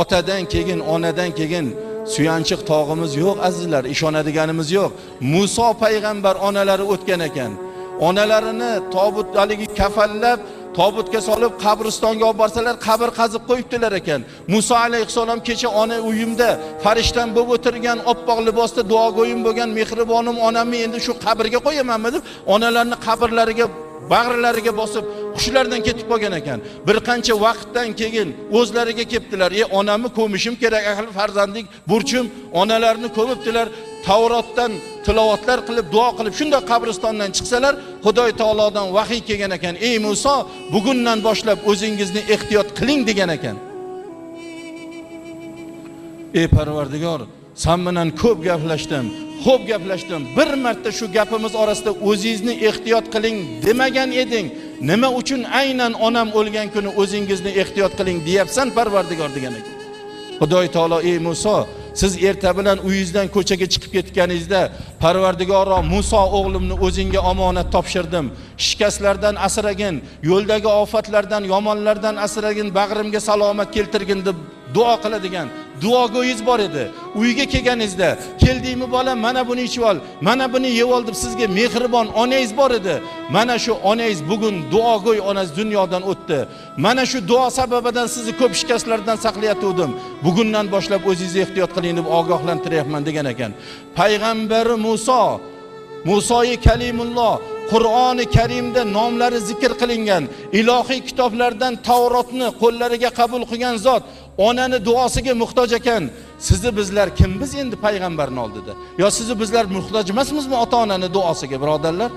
otadan keyin, onadan keyin suyanchiq tog'imiz yo'q azizlar, ishonadiganimiz yo'q. Muso payg'ambar onalari o'tgan ekan. Onalarini tobut haligi kafallab, tobutga solib qabristonga olib borsalar, qabr qazib qo'yibdilar ekan. Muso alayhisalom kecha ona uyimda farishtam bo'lib o'tirgan, oppoq libosda duogo'yim bo'lgan mehribonim onamni endi shu qabrga qo'yamanmi deb, onalarini qabrlariga bag'rlariga bosib hushlardan ketib qolgan ekan. Bir qancha vaqtdan keyin o'zlariga kelibdilar. Onamni ko'mishim kerak, ahli farzandlik burchim. Onalarini ko'mibdilar. Tavrotdan tilovatlar qilib, duo qilib, shunda qabristondan chiqsalar, Xudoy taolodan vahiy kelgan ekan. Ey Muso, bugundan boshlab o'zingizni ehtiyot qiling degan ekan. Ey Parvardigor, sen bilan ko'p gaplashdim. Xo'p gaplashdim. Bir marta shu gapimiz orasida o'zingizni ehtiyot qiling demagan eding. Nima uchun aynan onam o'lgan kuni o'zingizni ehtiyot qiling deyapsan Parvardigor degan ekan. Xudoy taolo ey Muso, siz erta bilan uyingizdan ko'chaga chiqib ketganingizda Parvardigoro Muso o'g'limni o'zingga omonat topshirdim. Shikastlardan asragin, yo'ldagi ofatlardan, yomonlardan asragin, bag'rimga salomat keltirgin deb duo qiladigan duogo'yingiz bor edi. Uyga kelganingizda, keldingmi bola, mana buni ichib ol, mana buni yeb ol deb sizga mehribon onangiz bor edi. Mana shu onangiz bugun duogo'y onangiz dunyodan o'tdi. Mana shu duo sababidan sizni ko'p shikastlardan saqlayatuvdim. Bugundan boshlab o'zingizni ehtiyot qiling deb ogohlantiryapman degan ekan. Payg'ambar Musoyi Kalimulloh Qur'oni Karimda nomlari zikr qilingan, ilohiy kitoblardan Tavrotni qo'llariga qabul qilgan zot onani duosiga muhtoj ekan. Sizni bizlar kimmiz endi payg'ambarning oldida? Yo sizni bizlar muhtoj emasmizmi ota-onaning duosiga, birodarlar?